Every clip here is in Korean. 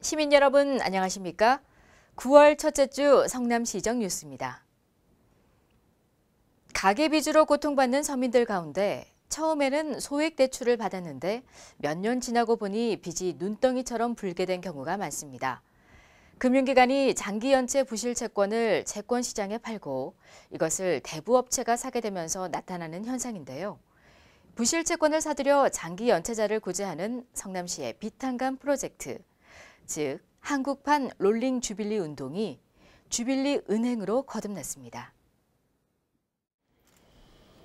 시민 여러분 안녕하십니까? 9월 첫째 주 성남시정 뉴스입니다. 가계비주로 고통받는 서민들 가운데 처음에는 소액대출을 받았는데 몇 년 지나고 보니 빚이 눈덩이처럼 불게 된 경우가 많습니다. 금융기관이 장기 연체 부실 채권을 채권시장에 팔고 이것을 대부업체가 사게 되면서 나타나는 현상인데요. 부실 채권을 사들여 장기 연체자를 구제하는 성남시의 빚한감 프로젝트, 즉 한국판 롤링 주빌리 운동이 주빌리 은행으로 거듭났습니다.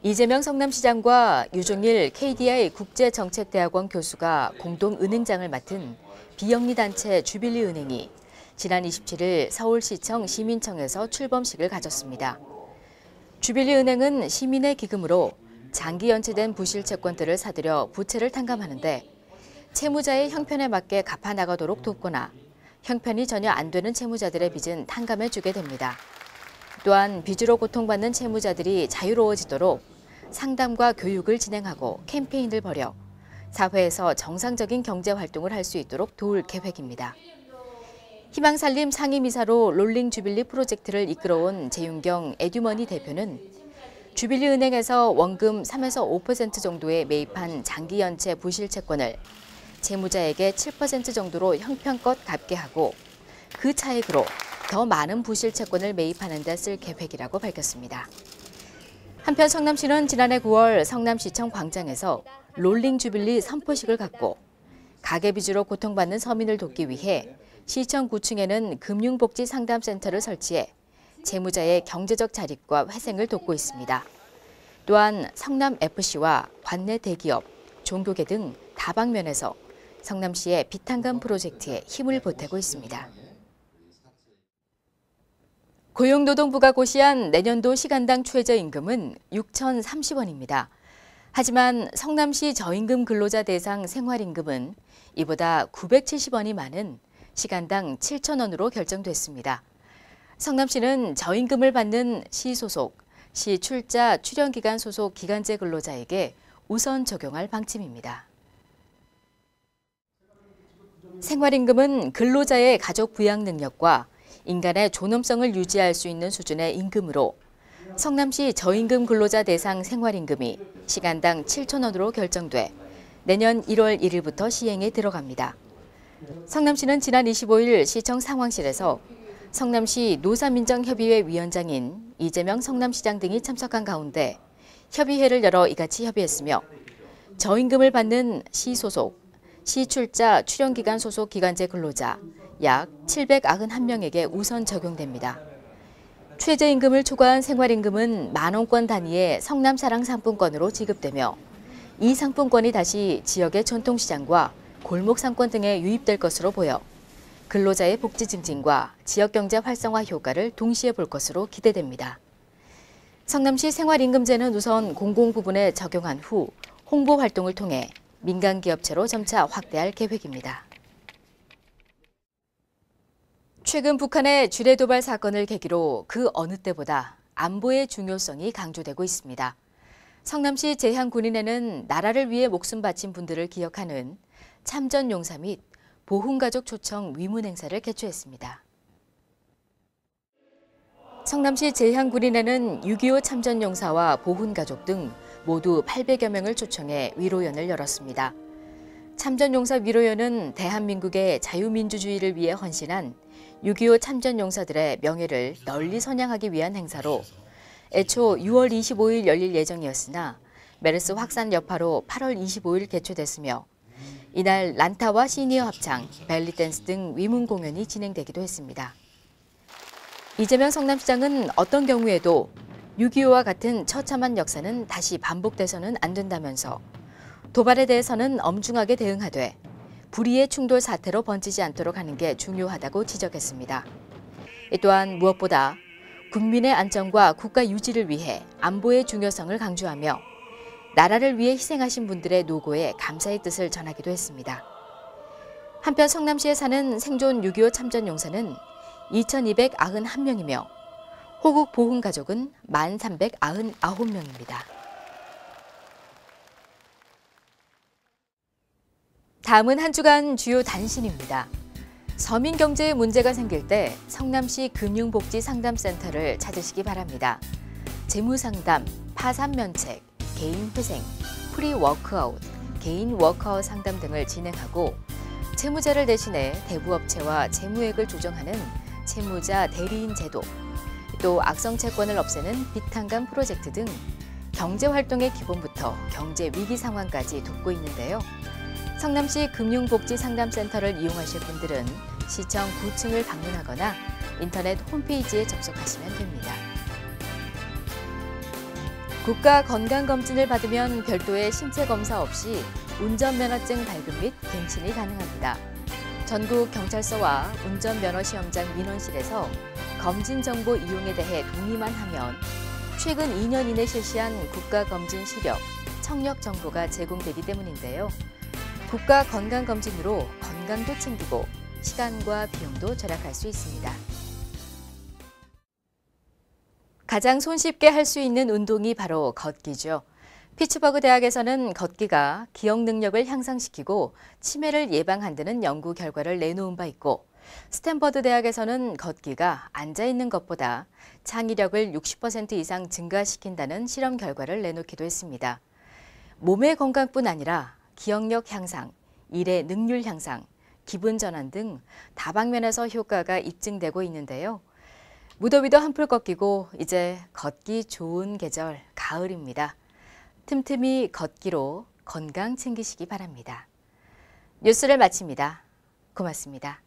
이재명 성남시장과 유종일 KDI 국제정책대학원 교수가 공동 은행장을 맡은 비영리 단체 주빌리 은행이 지난 27일 서울시청 시민청에서 출범식을 가졌습니다. 주빌리 은행은 시민의 기금으로 장기 연체된 부실 채권들을 사들여 부채를 탕감하는데 채무자의 형편에 맞게 갚아나가도록 돕거나 형편이 전혀 안 되는 채무자들의 빚은 탕감해주게 됩니다. 또한 빚으로 고통받는 채무자들이 자유로워지도록 상담과 교육을 진행하고 캠페인을 벌여 사회에서 정상적인 경제활동을 할 수 있도록 도울 계획입니다. 희망살림 상임이사로 롤링 주빌리 프로젝트를 이끌어온 재윤경 에듀머니 대표는 주빌리 은행에서 원금 3에서 5% 정도에 매입한 장기 연체 부실 채권을 채무자에게 7% 정도로 형편껏 갚게 하고 그 차익으로 더 많은 부실 채권을 매입하는 데 쓸 계획이라고 밝혔습니다. 한편 성남시는 지난해 9월 성남시청 광장에서 롤링 주빌리 선포식을 갖고 가계비주로 고통받는 서민을 돕기 위해 시청 9층에는 금융복지상담센터를 설치해 채무자의 경제적 자립과 회생을 돕고 있습니다. 또한 성남FC와 관내 대기업, 종교계 등 다방면에서 성남시의 빚한감 프로젝트에 힘을 보태고 있습니다. 고용노동부가 고시한 내년도 시간당 최저임금은 6,030원입니다. 하지만 성남시 저임금 근로자 대상 생활임금은 이보다 970원이 많은 시간당 7,000원으로 결정됐습니다. 성남시는 저임금을 받는 시 소속, 시 출자 출연기간 소속 기간제 근로자에게 우선 적용할 방침입니다. 생활임금은 근로자의 가족 부양 능력과 인간의 존엄성을 유지할 수 있는 수준의 임금으로 성남시 저임금 근로자 대상 생활임금이 시간당 7,000원으로 결정돼 내년 1월 1일부터 시행에 들어갑니다. 성남시는 지난 25일 시청 상황실에서 성남시 노사민정협의회 위원장인 이재명 성남시장 등이 참석한 가운데 협의회를 열어 이같이 협의했으며 저임금을 받는 시 소속, 시 출자 출연기간 소속 기간제 근로자 약 791명에게 우선 적용됩니다. 최저임금을 초과한 생활임금은 만원권 단위의 성남사랑 상품권으로 지급되며 이 상품권이 다시 지역의 전통시장과 골목상권 등에 유입될 것으로 보여 근로자의 복지 증진과 지역경제 활성화 효과를 동시에 볼 것으로 기대됩니다. 성남시 생활임금제는 우선 공공부문에 적용한 후 홍보 활동을 통해 민간기업체로 점차 확대할 계획입니다. 최근 북한의 주례 도발 사건을 계기로 그 어느 때보다 안보의 중요성이 강조되고 있습니다. 성남시 제향군인회는 나라를 위해 목숨 바친 분들을 기억하는 참전용사 및 보훈가족 초청 위문 행사를 개최했습니다. 성남시 제향군인회는 6.25 참전용사와 보훈가족 등 모두 800여 명을 초청해 위로연을 열었습니다. 참전용사 위로연은 대한민국의 자유민주주의를 위해 헌신한 6.25 참전용사들의 명예를 널리 선양하기 위한 행사로 애초 6월 25일 열릴 예정이었으나 메르스 확산 여파로 8월 25일 개최됐으며 이날 란타와 시니어 합창, 벨리댄스 등 위문 공연이 진행되기도 했습니다. 이재명 성남시장은 어떤 경우에도 6.25와 같은 처참한 역사는 다시 반복돼서는 안 된다면서 도발에 대해서는 엄중하게 대응하되 불의의 충돌 사태로 번지지 않도록 하는 게 중요하다고 지적했습니다. 또한 무엇보다 국민의 안전과 국가 유지를 위해 안보의 중요성을 강조하며 나라를 위해 희생하신 분들의 노고에 감사의 뜻을 전하기도 했습니다. 한편 성남시에 사는 생존 6.25 참전용사는 2,291명이며 호국 보훈가족은 1,399명입니다. 다음은 한 주간 주요 단신입니다. 서민 경제에 문제가 생길 때 성남시 금융복지상담센터를 찾으시기 바랍니다. 재무상담, 파산면책, 개인회생, 프리워크아웃, 개인 워커 상담 등을 진행하고 채무자를 대신해 대부업체와 채무액을 조정하는 채무자 대리인 제도, 또 악성채권을 없애는 비탄감 프로젝트 등 경제활동의 기본부터 경제 위기 상황까지 돕고 있는데요. 성남시 금융복지상담센터를 이용하실 분들은 시청 9층을 방문하거나 인터넷 홈페이지에 접속하시면 됩니다. 국가건강검진을 받으면 별도의 신체검사 없이 운전면허증 발급 및 갱신이 가능합니다. 전국 경찰서와 운전면허시험장 민원실에서 검진 정보 이용에 대해 동의만 하면 최근 2년 이내 실시한 국가검진 시력, 청력 정보가 제공되기 때문인데요. 국가건강검진으로 건강도 챙기고 시간과 비용도 절약할 수 있습니다. 가장 손쉽게 할 수 있는 운동이 바로 걷기죠. 피츠버그 대학에서는 걷기가 기억 능력을 향상시키고 치매를 예방한다는 연구 결과를 내놓은 바 있고, 스탠퍼드 대학에서는 걷기가 앉아있는 것보다 창의력을 60% 이상 증가시킨다는 실험 결과를 내놓기도 했습니다. 몸의 건강뿐 아니라 기억력 향상, 일의 능률 향상, 기분 전환 등 다방면에서 효과가 입증되고 있는데요. 무더위도 한풀 꺾이고 이제 걷기 좋은 계절 가을입니다. 틈틈이 걷기로 건강 챙기시기 바랍니다. 뉴스를 마칩니다. 고맙습니다.